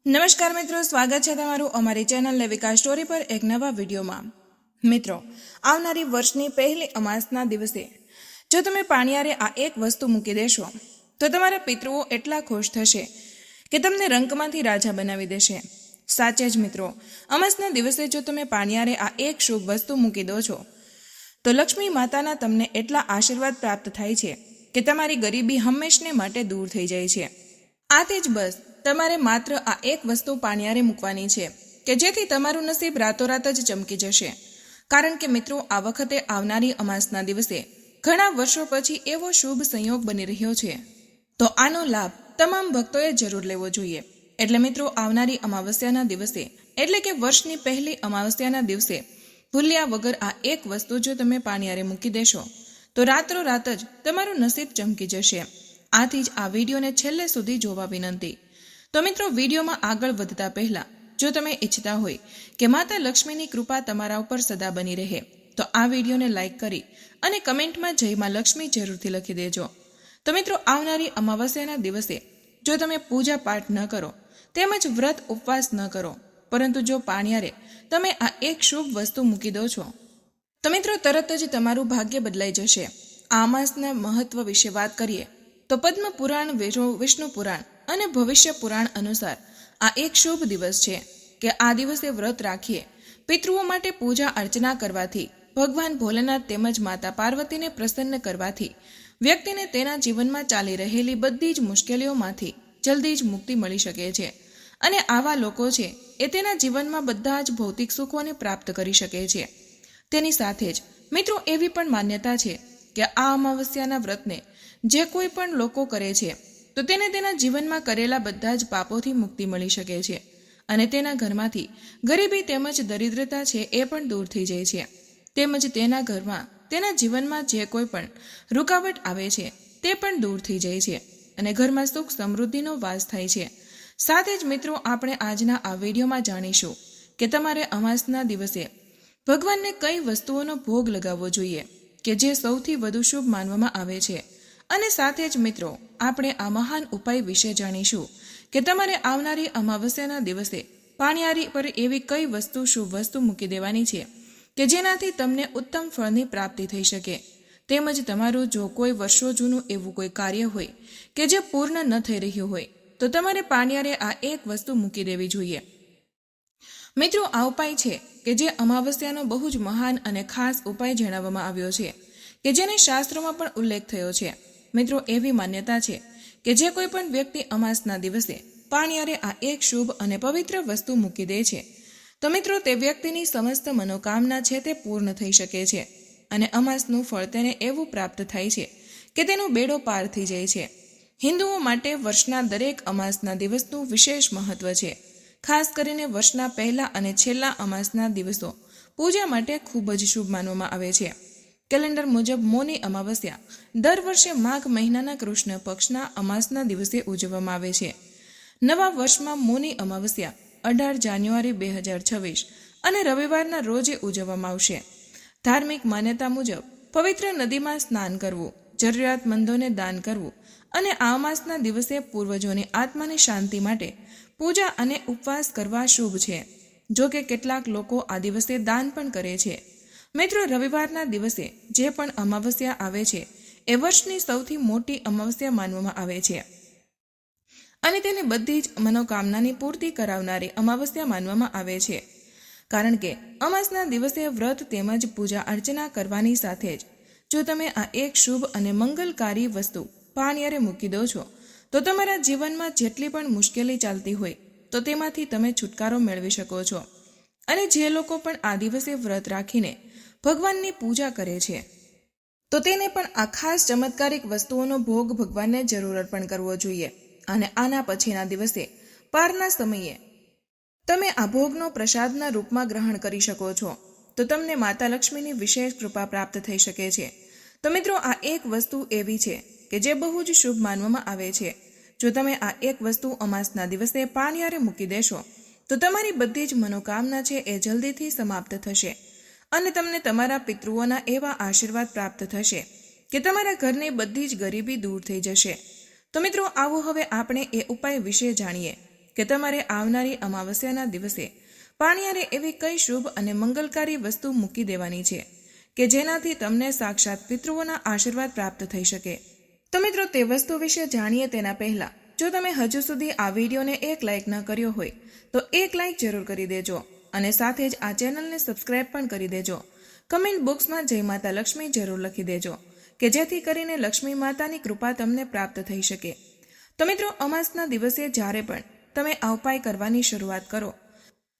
નમસ્કાર મિત્રો, સ્વાગત છે તમારું અમારી ચેનલ લેવિકા સ્ટોરી પર એક નવા વિડીયોમાં। મિત્રો, આવનારી વર્ષની પહેલી અમાસના દિવસે જો તમે પાણિયારે આ એક વસ્તુ મૂકી દેશો તો તમારા પિતૃઓ એટલા ખુશ થશે કે તમને રંકમાંથી રાજા બનાવી દેશે। સાચે જ મિત્રો, અમાસના દિવસે જો તમે પાણિયારે આ એક શુભ વસ્તુ મૂકી દો છો તો લક્ષ્મી માતાના તમને એટલા આશીર્વાદ પ્રાપ્ત થાય છે કે તમારી ગરીબી હંમેશને માટે દૂર થઈ જાય છે। આથી જ બસ તમારે માત્ર આ એક વસ્તુ પાણિયારે મૂકવાની છે કે જેથી તમારું નસીબ રાતોરાત જ ચમકી જશે। કારણ કે મિત્રો, આ વખતે આવનારી અમાસના દિવસે ઘણા વર્ષો પછી એવો શુભ સંયોગ બની રહ્યો છે, તો આનો લાભ તમામ ભક્તોએ જરૂર લેવો જોઈએ। એટલે મિત્રો, આવનારી અમાવસ્યાના દિવસે એટલે કે વર્ષની પહેલી અમાવસ્યાના દિવસે ભૂલ્યા વગર આ એક વસ્તુ જો તમે પાણિયારે મૂકી દેશો તો રાતોરાત જ તમારું નસીબ ચમકી જશે। આથી જ આ વિડીયોને છેલ્લે સુધી જોવા વિનંતી। તો મિત્રો, વિડીયોમાં આગળ વધતા પહેલા જો તમે ઈચ્છતા હોય કે માતા લક્ષ્મીની કૃપા તમારા ઉપર સદા બની રહે તો આ વિડીયોને લાઈક કરી અને કમેન્ટમાં જય માં લક્ષ્મી જરૂરથી લખી દેજો। તો મિત્રો, આવનારી અમાવસ્યાના દિવસે જો તમે પૂજા પાઠ ન કરો તેમજ વ્રત ઉપવાસ ન કરો, પરંતુ જો પાણિયારે તમે આ એક શુભ વસ્તુ મૂકી દો છો તો મિત્રો તરત જ તમારું ભાગ્ય બદલાઈ જશે। આ અમાસના મહત્વ વિશે વાત કરીએ તો પદ્મ પુરાણ, વિષ્ણુ પુરાણ અને ભવિષ્ય પુરાણ અનુસાર આ એક શુભ દિવસ છે કે આ દિવસે વ્રત રાખીએ પિતૃઓ માટે પૂજા અર્ચના કરવાથી, ભગવાન ભોલેનાથ તેમજ માતા પાર્વતીને પ્રસન્ન કરવાથી વ્યક્તિને તેના જીવનમાં ચાલી રહેલી બધી જ મુશ્કેલીઓમાંથી જલ્દી જ મુક્તિ મળી શકે છે અને આવા લોકો છે એ તેના જીવનમાં બધા જ ભૌતિક સુખોને પ્રાપ્ત કરી શકે છે। તેની સાથે જ મિત્રો, એવી પણ માન્યતા છે કે આ અમાવસ્યાના વ્રતને જે કોઈ પણ લોકો કરે છે તો તેને તેના જીવનમાં કરેલા બધા જ પાપોથી મુક્તિ મળી શકે છે અને તેના ઘરમાંથી ગરીબી તેમજ દરિદ્રતા છે એ પણ દૂર થઈ જાય છે, તેમજ તેના ઘરમાં, તેના જીવનમાં જે કોઈ પણ રૂકાવટ આવે છે તે પણ દૂર થઈ જાય છે અને ઘરમાં સુખ સમૃદ્ધિનો વાસ થાય છે। સાથે જ મિત્રો, આપણે આજના આ વિડીયોમાં જાણીશું કે તમારે અમાસના દિવસે ભગવાનને કઈ વસ્તુઓનો ભોગ લગાવવો જોઈએ કે જે સૌથી વધુ શુભ માનવામાં આવે છે, અને સાથે જ મિત્રો, આપણે આ મહાન ઉપાય વિશે જાણીશું કે તમારે આવનારી અમાવસ્યાના દિવસે પાણિયારી પર એવી કઈ વસ્તુ, શુભ વસ્તુ મૂકી દેવાની છે કે જેનાથી તમને ઉત્તમ ફળની પ્રાપ્તિ થઈ શકે, તેમજ તમારું જો કોઈ વર્ષો જૂનું એવું કોઈ કાર્ય હોય કે જે પૂર્ણ ન થઈ રહ્યું હોય તો તમારે પાણિયારે આ એક વસ્તુ મૂકી દેવી જોઈએ। મિત્રો, આ ઉપાય છે કે જે અમાવસ્યાનો બહુ જ મહાન અને ખાસ ઉપાય જણાવવામાં આવ્યો છે કે જેને શાસ્ત્રોમાં પણ ઉલ્લેખ થયો છે। મિત્રો, એવી માન્યતા છે કે જે કોઈ પણ વ્યક્તિ અમાસના દિવસે પાણિયારે આ એક શુભ અને પવિત્ર વસ્તુ મૂકી દે છે તો મિત્રો તે વ્યક્તિની સમસ્ત મનોકામના છે તે પૂર્ણ થઈ શકે છે અને અમાસનું ફળ તેને એવું પ્રાપ્ત થાય છે કે તેનો બેડો પાર થઈ જાય છે। હિન્દુઓ માટે વર્ષના દરેક અમાસના દિવસનું વિશેષ મહત્વ છે। ખાસ કરીને વર્ષના પહેલા અને છેલ્લા અમાસના દિવસો પૂજા માટે ખૂબ જ શુભ માનવામાં આવે છે। કેલેન્ડર મુજબ મૌની અમાવસ્યા દર વર્ષે માઘ મહિનાના કૃષ્ણ પક્ષના અમાસના દિવસે ઉજવવામાં આવે છે। નવા વર્ષમાં મૌની અમાવસ્યા 18 જાન્યુઆરી 2026 અને રવિવારના રોજે ઉજવવામાં આવશે। ધાર્મિક માન્યતા મુજબ પવિત્ર નદીમાં સ્નાન કરવું, જરૂરિયાતમંદોને દાન કરવું અને આ અમાસના દિવસે પૂર્વજોની આત્માની શાંતિ માટે પૂજા અને ઉપવાસ કરવા શુભ છે। જો કે કેટલાક લોકો આ દિવસે દાન પણ કરે છે। મિત્રો, રવિવારના દિવસે જે પણ અમાવસ્યા આવે છે એ વર્ષની સૌથી મોટી અમાવસ્યા માનવામાં આવે છે અને તેને બધી જ મનોકામનાની પૂર્તિ કરાવનારી અમાવસ્યા માનવામાં આવે છે। કારણ કે અમાસના દિવસે વ્રત તેમજ પૂજા અર્ચના કરવાની સાથે જ જો તમે આ એક શુભ અને મંગલકારી વસ્તુ પાણિયારે મૂકી દો છો તો તમારા જીવનમાં જેટલી પણ મુશ્કેલી ચાલતી હોય તો તેમાંથી તમે છુટકારો મેળવી શકો છો। અને જે લોકો પણ આ દિવસે વ્રત રાખીને ભગવાનની પૂજા કરે છે તો તેને પણ આ ખાસ ચમત્કારિક વસ્તુઓનો ભોગ ભગવાનને જરૂર અર્પણ કરવો જોઈએ અને આના પછીના દિવસે પારના સમયે તમે આ ભોગનો પ્રસાદના રૂપમાં ગ્રહણ કરી શકો છો તો તમને માતા લક્ષ્મીની વિશેષ કૃપા પ્રાપ્ત થઈ શકે છે। તો મિત્રો, આ એક વસ્તુ એવી છે કે જે બહુ જ શુભ માનવામાં આવે છે। જો તમે આ એક વસ્તુ અમાસના દિવસે પાણિયારે મૂકી દેશો તો તમારી બધી જ મનોકામના છે એ જલ્દીથી સમાપ્ત થશે અને તમને તમારા પિતૃઓના એવા આશીર્વાદ પ્રાપ્ત થશે કે તમારા ઘરની બધી જ ગરીબી દૂર થઈ જશે। તો મિત્રો, આવો હવે આપણે એ ઉપાય વિશે જાણીએ કે તમારે આવનારી અમાવસ્યાના દિવસે પાણિયારે એવી કઈ શુભ અને મંગલકારી વસ્તુ મૂકી દેવાની છે કે જેનાથી તમને સાક્ષાત પિતૃઓના આશીર્વાદ પ્રાપ્ત થઈ શકે. તો મિત્રો, તે વસ્તુ વિશે જાણીએ તેના પહેલા જો તમે હજુ સુધી આ વિડીયોને એક લાઇક ન કર્યો હોય તો એક લાઇક જરૂર કરી દેજો અને સાથે જ આ ચેનલને સબસ્ક્રાઇબ પણ કરી દેજો. કમેન્ટ બોક્સમાં જય માતા લક્ષ્મી જરૂર લખી દેજો કે જેથી કરીને લક્ષ્મી માતાની કૃપા તમને પ્રાપ્ત થઈ શકે. તો મિત્રો, અમાસના દિવસે જ્યારે પણ તમે આ ઉપાય કરવાની શરૂઆત કરો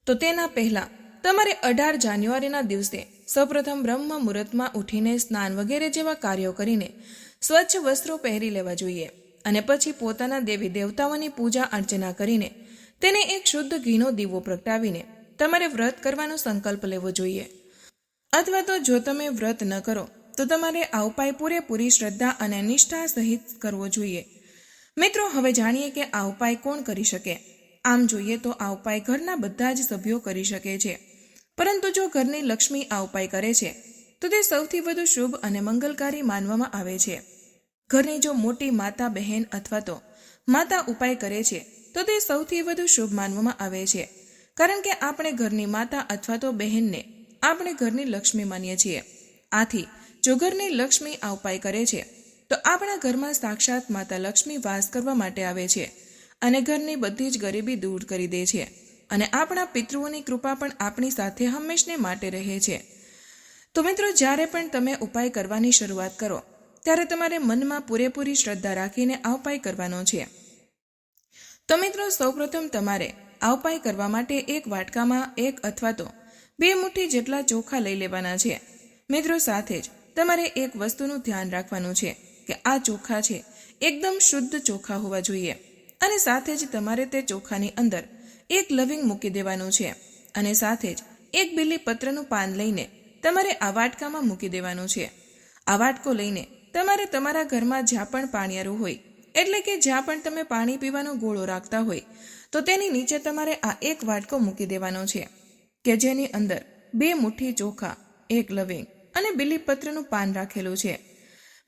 તો તેના પહેલા તમારે 18 જાન્યુઆરીના દિવસે સૌપ્રથમ બ્રહ્મ મુહૂર્તમાં ઉઠીને સ્નાન વગેરે જેવા કાર્યો કરીને સ્વચ્છ વસ્ત્રો પહેરી લેવા જોઈએ અને પછી પોતાના દેવી દેવતાઓની પૂજા અર્ચના કરીને તેને એક શુદ્ધ ઘીનો દીવો પ્રગટાવીને તમારે વ્રત કરવાનો સંકલ્પ લેવો જોઈએ. અથવા તો જો તમે વ્રત ન કરો તો તમારે આ ઉપાય પૂરેપૂરી શ્રદ્ધા અને નિષ્ઠા સહિત કરવો જોઈએ. મિત્રો, હવે જાણીએ કે આ ઉપાય કોણ કરી શકે. આમ જોઈએ તો આ ઉપાય ઘરના બધા જ સભ્યો કરી શકે છે, પરંતુ જો ઘરની લક્ષ્મી આ ઉપાય કરે છે તો તે સૌથી વધુ શુભ અને મંગલકારી માનવામાં આવે છે. ઘરની જો મોટી માતા, બહેન અથવા તો માતા ઉપાય કરે છે તો તે સૌથી વધુ શુભ માનવામાં આવે છે, કારણ કે આપણે ઘરની માતા અથવા તો બહેનને આપણે ઘરની લક્ષ્મી માનીએ છીએ. આથી જો ઘરની લક્ષ્મી આ ઉપાય કરે છે તો આપણા ઘરમાં સાક્ષાત માતા લક્ષ્મી વાસ કરવા માટે આવે છે અને ઘરની બધી જ ગરીબી દૂર કરી દે છે અને આપણા પિતૃઓની કૃપા પણ આપણી સાથે હંમેશને માટે રહે છે. તો મિત્રો, જ્યારે પણ તમે ઉપાય કરવાની શરૂઆત કરો ત્યારે તમારે મનમાં પૂરેપૂરી શ્રદ્ધા રાખીને આ ઉપાય કરવાનો છે. તો મિત્રો, સૌપ્રથમ તમારે આ ઉપાય કરવા માટે એક વાટકામાં 1 અથવા તો 2 મુઠ્ઠી જેટલા ચોખા લઈ લેવાના છે. મિત્રો, સાથે જ તમારે એક વસ્તુનું ધ્યાન રાખવાનું છે કે આ ચોખા છે એકદમ શુદ્ધ ચોખા હોવા જોઈએ અને સાથે જ તમારે તે ચોખાની અંદર એક લવિંગ મૂકી દેવાનું છે અને સાથે જ એક બીલીપત્રનું પાન લઈને તમારે આ વાટકામાં મૂકી દેવાનું છે. આ વાટકો લઈને તમારે તમારા ઘરમાં જ્યાં પણ પાણિયારું હોય, એટલે કે જ્યાં પણ તમે પાણી પીવાનો ગોળો રાખતા હોય, તો તેની નીચે તમારે આ એક વાટકો મૂકી દેવાનો છે કે જેની અંદર 2 મુઠ્ઠી ચોખા, 1 લવિંગ અને બીલીપત્રનું પાન રાખેલું છે.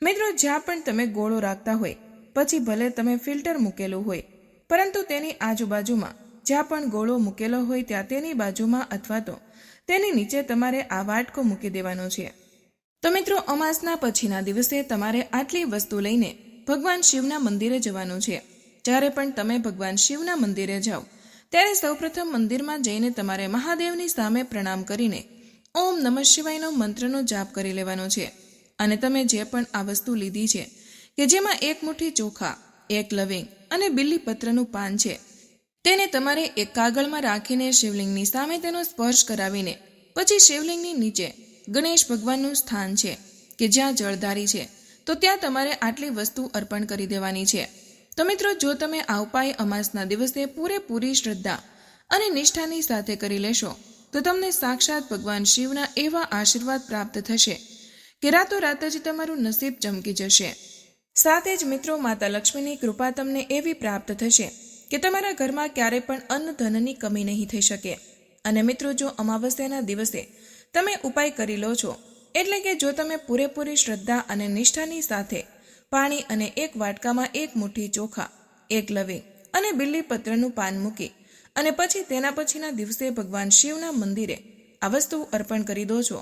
મિત્રો, જ્યાં પણ તમે ગોળો રાખતા હોય, પછી ભલે તમે ફિલ્ટર મૂકેલું હોય, પરંતુ તેની આજુબાજુમાં જ્યાં પણ ગોળો મૂકેલો હોય ત્યાં તેની બાજુમાં અથવા તો તેની નીચે તમારે આ વાટકો મૂકી દેવાનો છે. તો મિત્રો, અમાસના પછીના દિવસે તમારે આટલી વસ્તુ લઈને ભગવાન શિવના મંદિરે જવાનું છે. જ્યારે પણ તમે ભગવાન શિવના મંદિરે જાઓ ત્યારે સૌપ્રથમ મંદિરમાં જઈને તમારે મહાદેવની સામે પ્રણામ કરીને ઓમ નમઃ શિવાયનો મંત્રનો જાપ કરી લેવાનો છે અને તમે જે પણ આ વસ્તુ લીધી છે કે જેમાં 1 મુઠ્ઠી ચોખા, 1 લવિંગ અને બીલીપત્રનું પાન છે, તેને તમારે એક કાગળમાં રાખીને શિવલિંગની સામે તેનો સ્પર્શ કરાવીને પછી શિવલિંગની નીચે ગણેશ ભગવાનનું સ્થાન છે કે જ્યાં જળધારી છે, તો ત્યાં તમારે આટલી વસ્તુ અર્પણ કરી દેવાની છે. તો મિત્રો, જો તમે આ ઉપાય અમાસના દિવસે પૂરેપૂરી શ્રદ્ધા અને નિષ્ઠાની સાથે કરી લેશો તો તમને સાક્ષાત ભગવાન શિવના એવા આશીર્વાદ પ્રાપ્ત થશે કે રાતોરાત જ તમારું નસીબ ચમકી જશે. સાથે જ મિત્રો, માતા લક્ષ્મીની કૃપા તમને એવી પ્રાપ્ત થશે કે તમારા ઘરમાં ક્યારે પણ અન્ન ધનની કમી નહીં થઈ શકે. અને મિત્રો, જો અમાવસ્યાના દિવસે તમે ઉપાય કરી લો છો, એટલે કે જો તમે પૂરેપૂરી શ્રદ્ધા અને નિષ્ઠાની સાથે પાણી અને એક વાટકામાં 1 મુઠ્ઠી ચોખા, 1 લવિંગ અને બીલીપત્રનું પાન મૂકી અને પછી તેના પછીના દિવસે ભગવાન શિવના મંદિરે આ વસ્તુ અર્પણ કરી દો છો,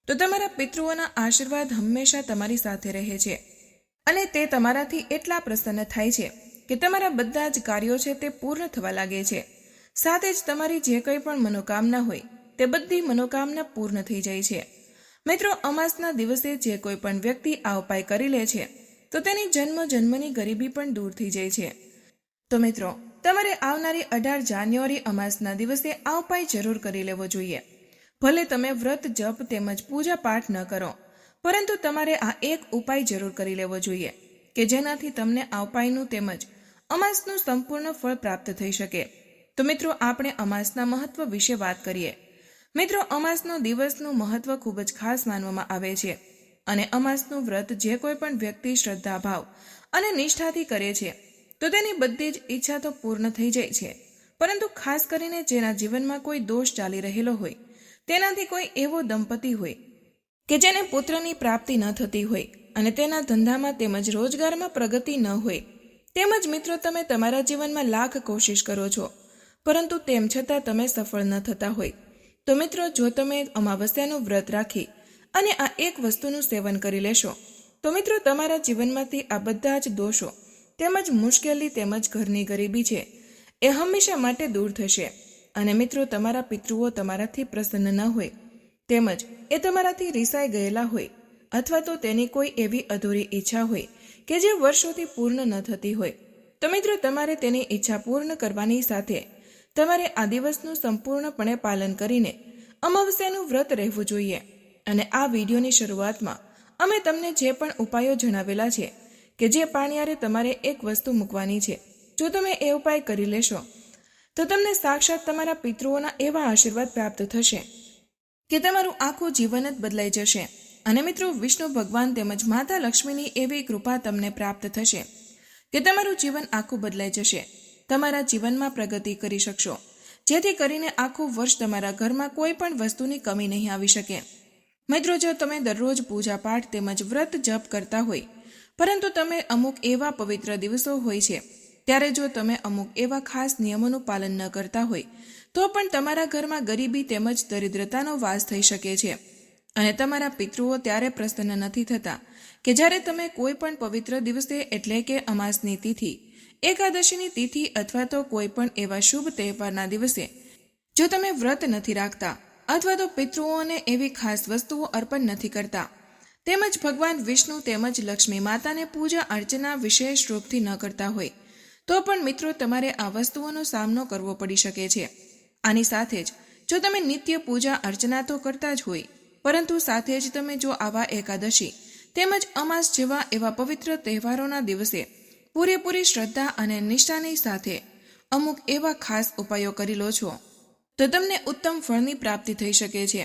તો તમારા પિતૃઓના આશીર્વાદ હંમેશા તમારી સાથે રહે છે અને તે તમારાથી એટલા પ્રસન્ન થાય છે કે તમારા બધા જ કાર્યો છે તે પૂર્ણ થવા લાગે છે. સાથે જ તમારી જે કંઈ પણ મનોકામના હોય તે બધી મનોકામના પૂર્ણ થઈ જાય છે. મિત્રો, અમાસના દિવસે જે કોઈ પણ વ્યક્તિ આ ઉપાય કરી લે છે તો તેની જન્મની ગરીબી પણ દૂર થઈ જાય છે. તો મિત્રો, તમારે આવનારી 18 જાન્યુઆરી અમાસના દિવસે આ ઉપાય જરૂર કરી લેવો જોઈએ. ભલે તમે વ્રત, જપ તેમજ પૂજા પાઠ ન કરો, પરંતુ તમારે આ એક ઉપાય જરૂર કરી લેવો જોઈએ કે જેનાથી તમને આ ઉપાયનું તેમજ અમાસનું સંપૂર્ણ ફળ પ્રાપ્ત થઈ શકે. તો મિત્રો, આપણે અમાસના મહત્વ વિશે વાત કરીએ. મિત્રો, અમાસનો દિવસનું મહત્વ ખૂબ જ ખાસ માનવામાં આવે છે અને અમાસનું વ્રત જે કોઈ પણ વ્યક્તિ શ્રદ્ધાભાવ અને નિષ્ઠાથી કરે છે તો તેની બધી જ ઈચ્છા તો પૂર્ણ થઈ જાય છે, પરંતુ ખાસ કરીને જેના જીવનમાં કોઈ દોષ ચાલી રહેલો હોય, તેનાથી કોઈ એવો દંપતી હોય કે જેને પુત્રની પ્રાપ્તિ ન થતી હોય અને તેના ધંધામાં તેમજ રોજગારમાં પ્રગતિ ન હોય, તેમજ મિત્રો તમે તમારા જીવનમાં લાખ કોશિશ કરો છો પરંતુ તેમ છતાં તમે સફળ ન થતા હોય, તો મિત્રો જો તમે અમાવસ્યાનું વ્રત રાખી અને આ એક વસ્તુનું સેવન કરી લેશો, તો મિત્રો તમારા જીવનમાંથી આ બધા જ દોષો તેમજ મુશ્કેલી તેમજ ઘરની ગરીબી છે એ હંમેશા માટે દૂર થશે. અને મિત્રો તમારા પિતૃઓ તમારાથી પ્રસન્ન ન હોય, તેમજ એ તમારાથી રિસાઈ ગયેલા હોય, અથવા તો તેની કોઈ એવી અધૂરી ઈચ્છા હોય કે જે વર્ષોથી પૂર્ણ ન થતી હોય, તો મિત્રો તમારે તેની ઈચ્છા પૂર્ણ કરવાની સાથે તમારે આ દિવસનું સંપૂર્ણપણે પાલન કરીને અમાવસ્યાનું વ્રત રહેવું જોઈએ. અને આ વિડીયોની શરૂઆતમાં અમે તમને જે પણ ઉપાયો જણાવેલા છે કે જે પાણિયારે તમારે એક વસ્તુ મૂકવાની છે, જો તમે એ ઉપાય કરી લેશો તો તમને સાક્ષાત તમારા પિતૃઓના એવા આશીર્વાદ પ્રાપ્ત થશે કે તમારું આખું જીવન જ બદલાઈ જશે. અને મિત્રો વિષ્ણુ ભગવાન તેમજ માતા લક્ષ્મીની એવી કૃપા તમને પ્રાપ્ત થશે કે તમારું જીવન આખું બદલાઈ જશે. તમારા જીવનમાં પ્રગતિ કરી શકશો, જેથી કરીને આખું વર્ષ તમારા ઘરમાં કોઈ પણ વસ્તુની કમી નહીં આવી શકે. મિત્રો જો તમે દરરોજ પૂજા પાઠ તેમજ વ્રત જપ કરતા હોય, પરંતુ તમે અમુક એવા પવિત્ર દિવસો હોય છે ત્યારે જો તમે અમુક એવા ખાસ નિયમોનું પાલન ન કરતા હોય, તો પણ તમારા ઘરમાં ગરીબી તેમજ દરિદ્રતાનો વાસ થઈ શકે છે. અને તમારા પિતૃઓ ત્યારે પ્રસન્ન નથી થતા કે જ્યારે તમે કોઈ પણ પવિત્ર દિવસે એટલે કે અમાસની તિથિ, એકાદશીની તિથિ અથવા તો કોઈ પણ એવા શુભ તહેવારના દિવસે જો તમે વ્રત નથી રાખતા અથવા તો પિતૃઓને એવી ખાસ વસ્તુઓ અર્પણ નથી કરતા, તેમજ ભગવાન વિષ્ણુ તેમજ લક્ષ્મી માતાને પૂજા અર્ચના વિશેષ રૂપથી ન કરતા હોય, તો પણ મિત્રો તમારે આ વસ્તુઓનો સામનો કરવો પડી શકે છે. આની સાથે જ જો તમે નિત્ય પૂજા અર્ચના તો કરતા જ હોય, પરંતુ સાથે જ તમે જો આવા એકાદશી તેમજ અમાસ જેવા એવા પવિત્ર તહેવારોના દિવસે પૂરેપૂરી શ્રદ્ધા અને નિષ્ઠાની સાથે અમુક એવા ખાસ ઉપાયો કરી લો છો, તો તમને ઉત્તમ ફળની પ્રાપ્તિ થઈ શકે છે.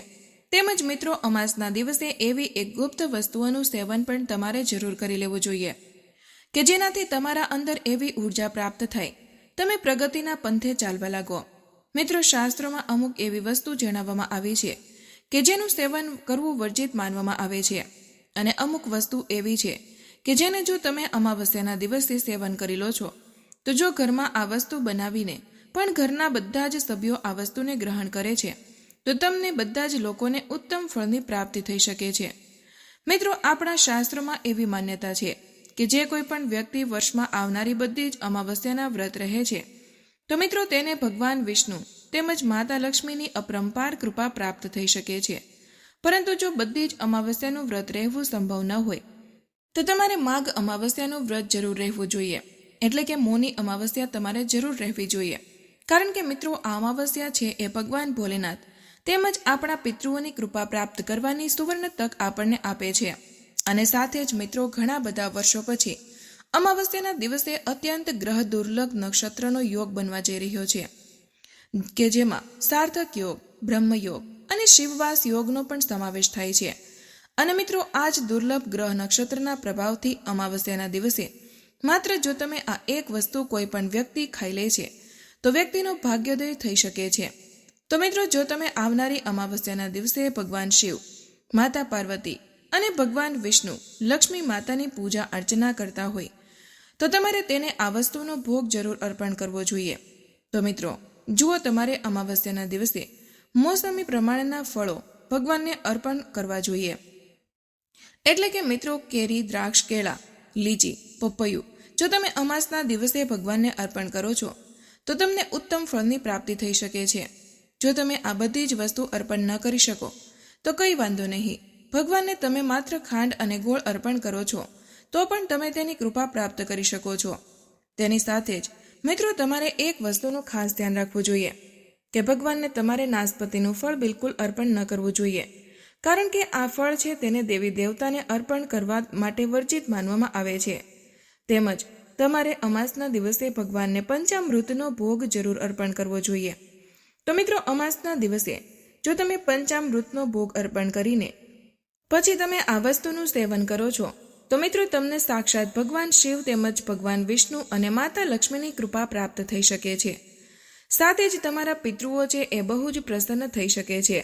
તેમજ મિત્રો અમાસના દિવસે એવી એક ગુપ્ત વસ્તુઓનું સેવન પણ તમારે જરૂર કરી લેવું જોઈએ કે જેનાથી તમારા અંદર એવી ઉર્જા પ્રાપ્ત થાય, તમે પ્રગતિના પંથે ચાલવા લાગો. મિત્રો શાસ્ત્રોમાં અમુક એવી વસ્તુ જણાવવામાં આવી છે કે જેનું સેવન કરવું વર્જિત માનવામાં આવે છે, અને અમુક વસ્તુ એવી છે કે જેને જો તમે અમાવસ્યાના દિવસે સેવન કરી લો છો, તો જો ઘરમાં આ વસ્તુ બનાવીને પણ ઘરના બધા જ સભ્યો આ વસ્તુને ગ્રહણ કરે છે, તો તમને બધા જ લોકોને ઉત્તમ ફળની પ્રાપ્તિ થઈ શકે છે. મિત્રો આપણા શાસ્ત્રોમાં એવી માન્યતા છે કે જે કોઈ પણ વ્યક્તિ વર્ષમાં આવનારી બધી જ અમાવસ્યાના વ્રત રહે છે, તો મિત્રો તેને ભગવાન વિષ્ણુ તેમજ માતા લક્ષ્મીની અપરંપાર કૃપા પ્રાપ્ત થઈ શકે છે. પરંતુ જો બધી જ અમાવસ્યાનું વ્રત રહેવું સંભવ ન હોય, તો તમારે માઘ અમાવસ્યાનું વ્રત જરૂર રહેવું જોઈએ, એટલે કે મૌની અમાવસ્યા તમારે જરૂર રહેવી જોઈએ. કારણ કે મિત્રો આ અમાવસ્યા છે એ ભગવાન ભોલેનાથ તેમજ આપણા પિતૃઓની કૃપા પ્રાપ્ત કરવાની સુવર્ણ તક આપણને આપે છે. અને સાથે જ મિત્રો ઘણા બધા વર્ષો પછી અમાવસ્યાના દિવસે અત્યંત ગ્રહ દુર્લભ નક્ષત્રનો યોગ બનવા જઈ રહ્યો છે, કે જેમાં સાર્થક યોગ, બ્રહ્મયોગ અને શિવવાસ યોગનો પણ સમાવેશ થાય છે. અને મિત્રો આ જ દુર્લભ ગ્રહ નક્ષત્રના પ્રભાવથી અમાવસ્યાના દિવસે માત્ર જો તમે આ એક વસ્તુ કોઈ પણ વ્યક્તિ ખાઈ લે છે, તો વ્યક્તિનો ભાગ્યોદય થઈ શકે છે. તો મિત્રો જો તમે આવનારી અમાવસ્યાના દિવસે ભગવાન શિવ, માતા પાર્વતી અને ભગવાન વિષ્ણુ, લક્ષ્મી માતાની પૂજા અર્ચના કરતા હોય, તો તમારે તેને આ વસ્તુનો ભોગ જરૂર અર્પણ કરવો જોઈએ. તો મિત્રો જુઓ, તમારે અમાવસ્યાના દિવસે મોસમી પ્રમાણેના ફળો ભગવાનને અર્પણ કરવા જોઈએ. એટલે કે મિત્રો કેરી, દ્રાક્ષ, કેળા, લીચી, પપૈયું જો તમે અમાસના દિવસે ભગવાનને અર્પણ કરો છો, તો તમને ઉત્તમ ફળની પ્રાપ્તિ થઈ શકે છે. જો તમે આ બધી જ વસ્તુ અર્પણ ન કરી શકો, તો કંઈ વાંધો નહીં, ભગવાનને તમે માત્ર ખાંડ અને ગોળ અર્પણ કરો છો, તો પણ તમે તેની કૃપા પ્રાપ્ત કરી શકો છો. તેની સાથે જ મિત્રો તમારે એક વસ્તુનું ખાસ ધ્યાન રાખવું જોઈએ કે ભગવાનને તમારે નાસપતિનું ફળ બિલકુલ અર્પણ ન કરવું જોઈએ, કારણ કે આ ફળ છે તેને દેવી દેવતાને અર્પણ કરવા માટે વર્જિત માનવામાં આવે છે. તેમજ તમારે અમાસના દિવસે ભગવાનને પંચામૃતનો ભોગ જરૂર અર્પણ કરવો જોઈએ. તો મિત્રો અમાસના દિવસે જો તમે પંચામૃતનો ભોગ અર્પણ કરીને પછી તમે આ વસ્તુનું સેવન કરો છો, તો મિત્રો તમને સાક્ષાત ભગવાન શિવ તેમજ ભગવાન વિષ્ણુ અને માતા લક્ષ્મીની કૃપા પ્રાપ્ત થઈ શકે છે. સાથે જ તમારા પિતૃઓ છે એ બહુ જ પ્રસન્ન થઈ શકે છે.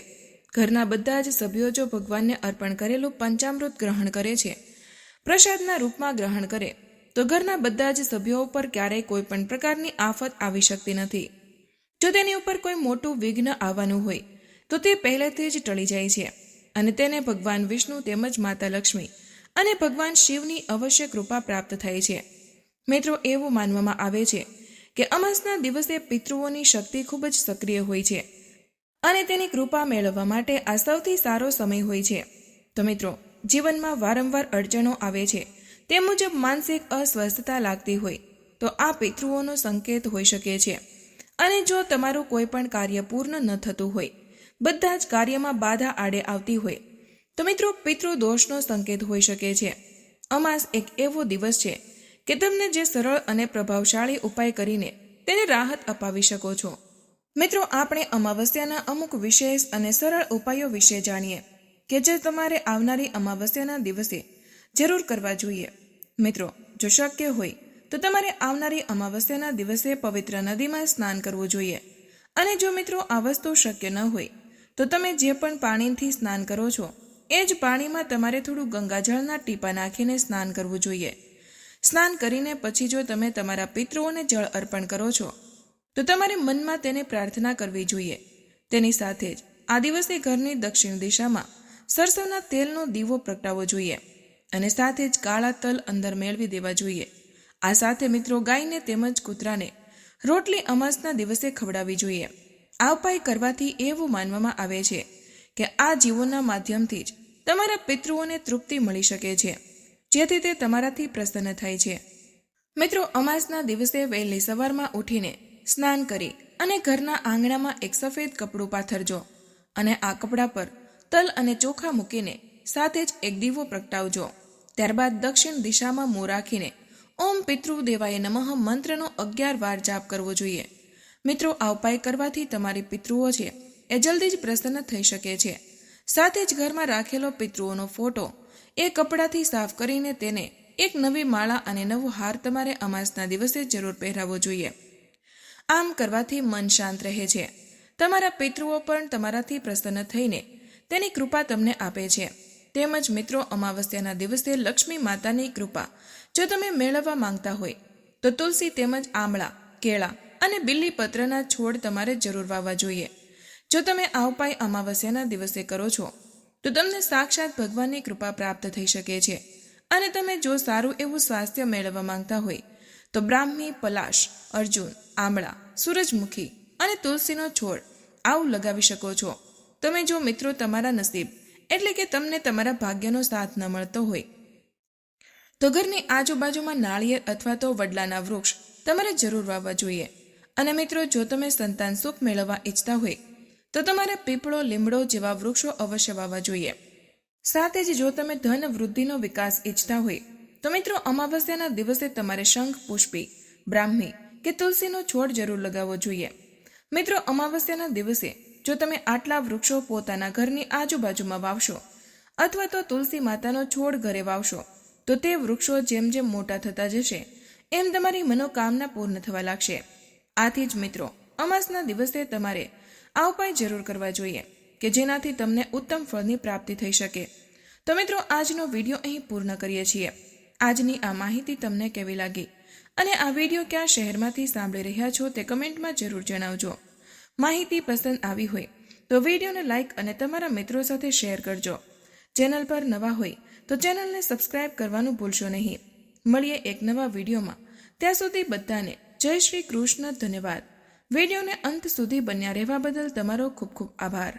ઘરના બધા જ સભ્યો જો ભગવાનને અર્પણ કરેલું પંચામૃત ગ્રહણ કરે છે, પ્રસાદના રૂપમાં ગ્રહણ કરે, તો ઘરના બધા જ સભ્યો ઉપર ક્યારેય કોઈ પણ પ્રકારની આફત આવી શકતી નથી. જો તેની ઉપર કોઈ મોટું વિઘ્ન આવવાનું હોય તો તે પહેલેથી જ ટળી જાય છે અને તેને ભગવાન વિષ્ણુ તેમજ માતા લક્ષ્મી અને ભગવાન શિવની અવશ્ય કૃપા પ્રાપ્ત થાય છે. મિત્રો, એવું માનવામાં આવે છે કે અમાસના દિવસે પિતૃઓની શક્તિ ખૂબ જ સક્રિય હોય છે અને તેની કૃપા મેળવવા માટે આ સૌથી સારો સમય હોય છે. તો મિત્રો, જીવનમાં વારંવાર અડચણો આવે છે, તે મુજબ માનસિક અસ્વસ્થતા લાગતી હોય તો આ પિતૃઓનો સંકેત હોઈ શકે છે. અને જો તમારું કોઈ પણ કાર્ય પૂર્ણ ન થતું હોય, બધા જ કાર્યમાં બાધા આડે આવતી હોય તો મિત્રો, પિતૃદોષનો સંકેત હોઈ શકે છે. અમાસ એક એવો દિવસ છે કે તમને જે સરળ અને પ્રભાવશાળી ઉપાય કરીને તેને રાહત અપાવી શકો છો. મિત્રો, આપણે અમાવસ્યાના અમુક વિશેષ અને સરળ ઉપાયો વિશે જાણીએ કે જે તમારે આવનારી અમાવસ્યાના દિવસે જરૂર કરવા જોઈએ. મિત્રો, જો શક્ય હોય તો તમારે આવનારી અમાવસ્યાના દિવસે પવિત્ર નદીમાં સ્નાન કરવું જોઈએ. અને જો મિત્રો આ વસ્તુ શક્ય ન હોય તો તમે જે પણ પાણીથી સ્નાન કરો છો એ જ પાણીમાં તમારે થોડું ગંગાજળના ટીપા નાખીને સ્નાન કરવું જોઈએ. સ્નાન કરીને પછી જો તમે તમારા પિતૃઓને જળ અર્પણ કરો છો તો તમારે મનમાં તેને પ્રાર્થના કરવી જોઈએ. તેની સાથે જ આ દિવસે ઘરની દક્ષિણ દિશામાં સરસવના તેલનો દીવો પ્રગટાવવો જોઈએ અને સાથે જ કાળા તલ અંદર મેળવી દેવા જોઈએ. આ સાથે મિત્રો, ગાયને તેમજ કૂતરાને રોટલી અમાસના દિવસે ખવડાવવી જોઈએ. આ ઉપાય કરવાથી એવું માનવામાં આવે છે કે આ જીવોના માધ્યમથી જ તમારા પિતૃઓને તૃપ્તિ મળી શકે છે, જેથી તે તમારાથી પ્રસન્ન થાય છે. મિત્રો, અમાસના દિવસે વહેલી સવારમાં ઉઠીને સ્નાન કરી અને ઘરના આંગણામાં એક સફેદ કપડું પાથરજો અને આ કપડા પર તલ અને ચોખા મૂકીને સાથે જ એક દીવો પ્રગટાવજો. ત્યારબાદ દક્ષિણ દિશામાં મોં રાખીને ઓમ પિતૃદેવાય નમઃ મંત્રનો 11 વાર જાપ કરવો જોઈએ. મિત્રો, આ ઉપાય કરવાથી તમારી પિતૃઓ છે એ જલ્દી જ પ્રસન્ન થઈ શકે છે. સાથે જ ઘરમાં રાખેલો પિતૃઓનો ફોટો એ કપડાથી સાફ કરીને તેને એક નવી માળા અને નવો હાર તમારે અમાસના દિવસે જરૂર પહેરાવવો જોઈએ. આમ કરવાથી મન શાંત રહે છે. તમારા પિતૃઓ પણ તમારાથી પ્રસન્ન થઈને તેની કૃપા તમને આપે છે. તેમજ મિત્રો, અમાવસ્યાના દિવસે લક્ષ્મી માતાની કૃપા જો તમે મેળવવા માંગતા હોય તો તુલસી તેમજ આમળા, કેળા અને બિલ્લીપત્રના છોડ તમારે જરૂર વાવવા જોઈએ. જો તમે આ ઉપાય અમાવસ્યાના દિવસે કરો છો તો તમને સાક્ષાત ભગવાનની કૃપા પ્રાપ્ત થઈ શકે છે. અને તમે જો સારું એવું સ્વાસ્થ્ય મેળવવા માંગતા હોય તો બ્રાહ્મી, પલાશ, અર્જુન, આમળા, સૂરજમુખી અને તુલસીનો છોડ આવું લગાવી શકો છો. તમે જો મિત્રો તમારા નસીબ એટલે કે તમને તમારા ભાગ્યનો સાથ ન મળતો હોય તો ઘરની આજુબાજુમાં નાળિયેર અથવા તો વડલાના વૃક્ષ તમારે જરૂર વાવવા જોઈએ. અને મિત્રો, જો તમે સંતાન સુખ મેળવવા ઈચ્છતા હોય તો તમારે પીપળો, લીમડો જેવા વૃક્ષો અવશ્ય વાવવા જોઈએ. સાથે જ જો તમે ધન વૃદ્ધિનો વિકાસ ઈચ્છતા હોય તો મિત્રો, અમાવસ્યાના દિવસે તમારે શંખ, પુષ્પી, બ્રાહ્મી કે તુલસીનો છોડ જરૂર લગાવવો જોઈએ. મિત્રો, અમાવસ્યાના દિવસે જો તમે આટલા વૃક્ષો પોતાના ઘરની આજુબાજુમાં વાવશો અથવા તો તુલસી માતાનો છોડ ઘરે વાવશો તો તે વૃક્ષો જેમ જેમ મોટા થતા જશે એમ તમારી મનોકામના પૂર્ણ થવા લાગશે. આથી જ મિત્રો, અમાસના દિવસે તમારે આ ઉપાય જરૂર કરવા જોઈએ કે જેનાથી તમને ઉત્તમ ફળની પ્રાપ્તિ થઈ શકે. તો મિત્રો, આજનો વિડીયો અહીં પૂર્ણ કરીએ છીએ. આજની આ માહિતી તમને કેવી લાગી અને આ વિડીયો કયા શહેરમાંથી સાંભળી રહ્યા છો તે કમેન્ટમાં જરૂર જણાવજો. માહિતી પસંદ આવી હોય તો વિડીયોને લાઇક અને તમારા મિત્રો સાથે શેર કરજો. ચેનલ પર નવા હોય તો ચેનલને સબસ્ક્રાઇબ કરવાનું ભૂલશો નહીં. મળીએ એક નવા વિડીયોમાં. ત્યાં સુધી બધાને જય શ્રી કૃષ્ણ. ધન્યવાદ. વિડીયોને અંત સુધી બન્યા રહેવા બદલ તમારો ખૂબ ખૂબ આભાર.